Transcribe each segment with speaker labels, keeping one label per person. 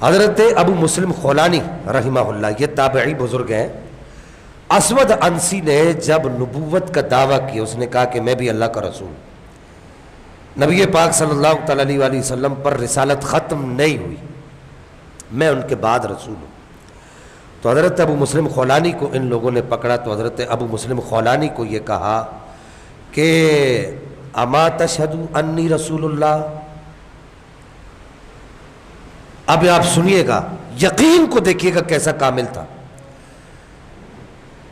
Speaker 1: حضرت ابو مسلم خولانی رحمہ اللہ یہ تابعی بزرگ ہیں. اسود عنسی نے جب نبوت کا دعویٰ کیا، اس نے کہا کہ میں بھی اللہ کا رسول. نبی پاک صلی اللہ تعالیٰ علیہ وسلم پر رسالت ختم نہیں ہوئی، میں ان کے بعد رسول ہوں. تو حضرت ابو مسلم خولانی کو ان لوگوں نے پکڑا تو حضرت ابو مسلم خولانی کو یہ کہا کہ اما تشہد انی رسول اللہ. اب آپ سنیے گا، یقین کو دیکھیے گا کیسا کامل تھا.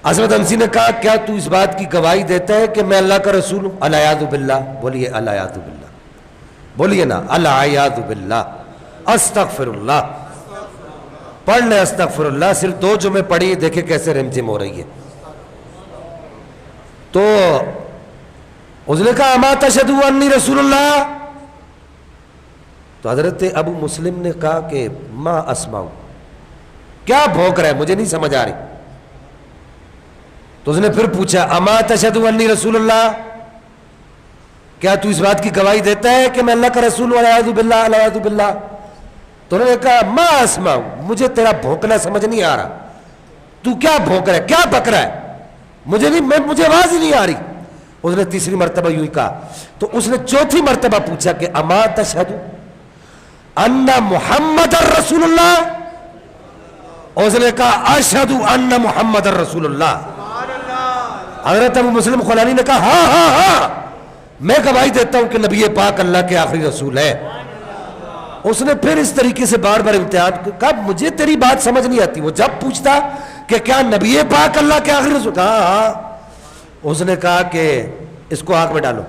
Speaker 1: اسود عنسی نے کہا کیا تو اس بات کی گواہی دیتا ہے کہ میں اللہ کا رسول ہوں؟ الیاذ باللہ. بولیے الیاذ باللہ، بولیے نا الیاذ باللہ. استغفر اللہ، پڑھ لیں استغفر اللہ. صرف 2 جمعے پڑھی، دیکھیں کیسے رمجم ہو رہی ہے. تو اس نے کہا اما تشہد انی رسول اللہ. تو حضرت ابو مسلم نے کہا کہ ما اسمعو، کیا بھونک رہا ہے، مجھے نہیں سمجھ آ رہی. تو اس نے پھر پوچھا اما تشہد انی رسول اللہ، کیا تو اس بات کی گواہی دیتا ہے کہ میں اللہ کا رسول ہوں؟ الیاذ باللہ الیاذ باللہ. تو انہوں نے کہا ما اسمعو، مجھے تیرا بھونکنا سمجھ نہیں آ رہا، تو کیا بھونک رہا ہے، کیا بک رہا ہے، مجھے آواز ہی نہیں آ رہی. اس نے تیسری مرتبہ یوں ہی کہا. تو اس نے چوتھی مرتبہ پوچھا کہ اما تشہد ان محمد رسول اللہ. اور اس نے کہا اشہد ان محمد رسول اللہ. حضرت ابو مسلم خولانی نے کہا ہاں ہاں ہاں میں گواہی دیتا ہوں کہ نبی پاک اللہ کے آخری رسول ہے. اس نے پھر اس طریقے سے بار بار امتحان کہا مجھے تیری بات سمجھ نہیں آتی. وہ جب پوچھتا کہ کیا نبی پاک اللہ کے آخری رسول، کہا ہاں. اس نے کہا کہ اس کو آگ میں ڈالو.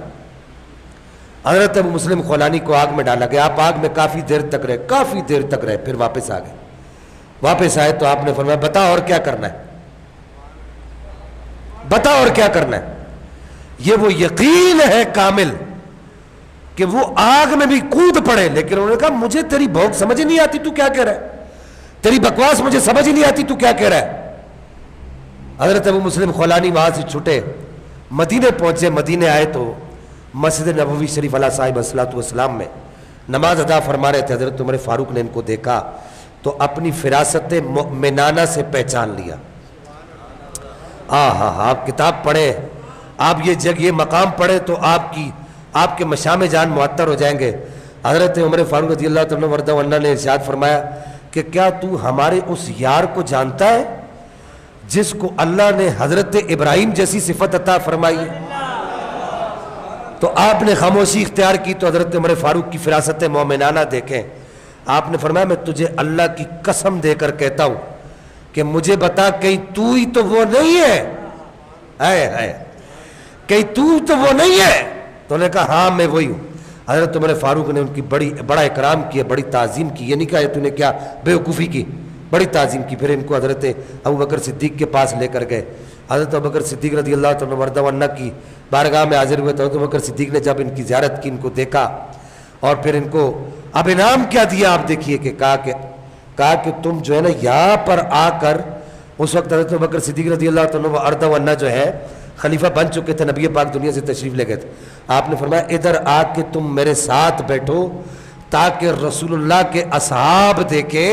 Speaker 1: حضرت ابو مسلم خولانی کو آگ میں ڈالا گیا. آپ آگ میں کافی دیر تک رہے، پھر واپس آ گئے. واپس آئے تو آپ نے فرمایا بتا اور کیا کرنا ہے، بتا اور کیا کرنا ہے. یہ وہ یقین ہے کامل کہ وہ آگ میں بھی کود پڑے، لیکن انہوں نے کہا مجھے تیری بھوک سمجھ نہیں آتی، تو کیا کہہ رہا ہے، تیری بکواس مجھے سمجھ نہیں آتی، تو کیا کہہ رہا ہے. حضرت ابو مسلم خولانی وہاں سے چھٹے، مدینے پہنچے. مدینے آئے تو مسجد نبوی شریف علیہ صاحب الصلوۃ والسلام میں نماز ادا فرما رہے تھے. حضرت عمر فاروق نے ان کو دیکھا تو اپنی فراست مؤمنانہ سے پہچان لیا. آپ کتاب پڑھیں، آپ یہ مقام پڑھیں تو آپ کے مشام جان معطر ہو جائیں گے. حضرت عمر فاروق رضی اللہ تعالیٰ وردہ عنہ نے ارشاد فرمایا کہ کیا تو ہمارے اس یار کو جانتا ہے جس کو اللہ نے حضرت ابراہیم جیسی صفت عطا فرمائی ہے؟ تو آپ نے خاموشی اختیار کی. تو حضرت عمر فاروق کی فراست مومنانہ دیکھیں. آپ نے فرمایا میں تجھے اللہ کی قسم دے کر کہتا ہوں کہ مجھے بتا کہیں تو ہی تو وہ نہیں ہے، کہیں تو وہ نہیں ہے. تو انہوں نے کہا ہاں میں وہی ہوں. حضرت عمر فاروق نے ان کی بڑا اکرام کیا، بڑی تعظیم کی. یہ نہیں کہا تو نے کیا بیوقوفی کی، بڑی تعظیم کی. پھر ان کو حضرت ابوبکر صدیق کے پاس لے کر گئے. حضرت ابوبکر صدیق رضی اللہ تعالیٰ وردہ عنہ کی بارگاہ میں حاضر ہوئے. تو حضرت ابوبکر صدیق نے جب ان کی زیارت کی، ان کو دیکھا اور پھر ان کو اب انعام کیا دیا آپ دیکھیے کہ کہا کہ تم جو ہے نا یہاں پر آ کر، اس وقت حضرت ابوبکر صدیق رضی اللہ تعالیٰ عنہ جو ہے خلیفہ بن چکے تھے، نبی پاک دنیا سے تشریف لے گئے تھے. آپ نے فرمایا ادھر آ کے تم میرے ساتھ بیٹھو تاکہ رسول اللہ کے اصحاب دیکھیں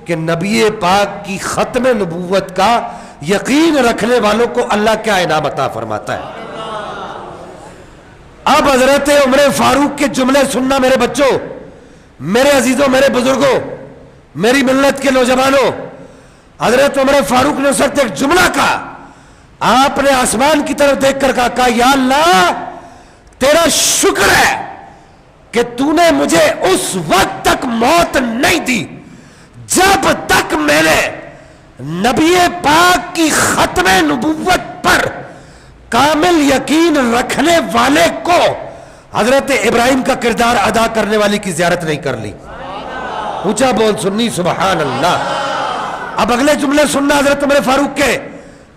Speaker 1: کہ نبی پاک کی ختم نبوت کا یقین رکھنے والوں کو اللہ کیا انعام عطا فرماتا ہے. اب حضرت عمر فاروق کے جملے سننا میرے بچوں، میرے عزیزوں، میرے بزرگوں، میری ملت کے نوجوانوں. حضرت عمر فاروق نے اس وقت ایک جملہ کہا. آپ نے آسمان کی طرف دیکھ کر کہا یا اللہ تیرا شکر ہے کہ تو نے مجھے اس وقت تک موت نہیں دی جب تک میں نے نبی پاک کی ختم نبوت پر کامل یقین رکھنے والے کو حضرت ابراہیم کا کردار ادا کرنے والی کی زیارت نہیں کر لی. اونچا بول سنی سبحان اللہ. اب اگلے جملے سننا حضرت عمر فاروق کے.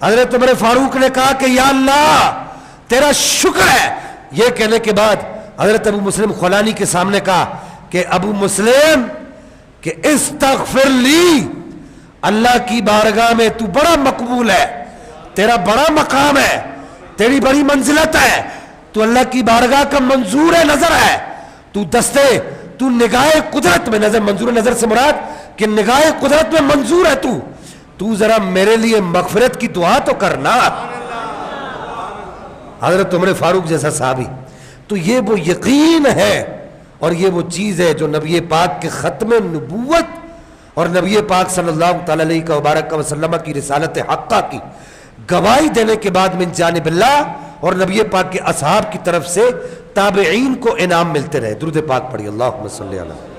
Speaker 1: حضرت عمر فاروق نے کہا کہ یا اللہ تیرا شکر ہے. یہ کہنے کے بعد حضرت ابو مسلم خولانی کے سامنے کہا کہ ابو مسلم کہ استغفر لی، اللہ کی بارگاہ میں تو بڑا مقبول ہے، تیرا بڑا مقام ہے، تیری بڑی منزلت ہے، تو اللہ کی بارگاہ کا منظور نظر ہے، تو نگاہ قدرت میں نظر، منظور نظر سے مراد کہ نگاہ قدرت میں منظور ہے تو ذرا میرے لیے مغفرت کی دعا تو کرنا. حضرت عمر فاروق جیسا صحابی. تو یہ وہ یقین ہے اور یہ وہ چیز ہے جو نبی پاک کے ختم نبوت اور نبی پاک صلی اللہ تعالی علیہ وبارک وسلم کی رسالت حقہ کی گواہی دینے کے بعد من جانب اللہ اور نبی پاک کے اصحاب کی طرف سے تابعین کو انعام ملتے رہے. درود پاک پڑھی. اللہم صلی علی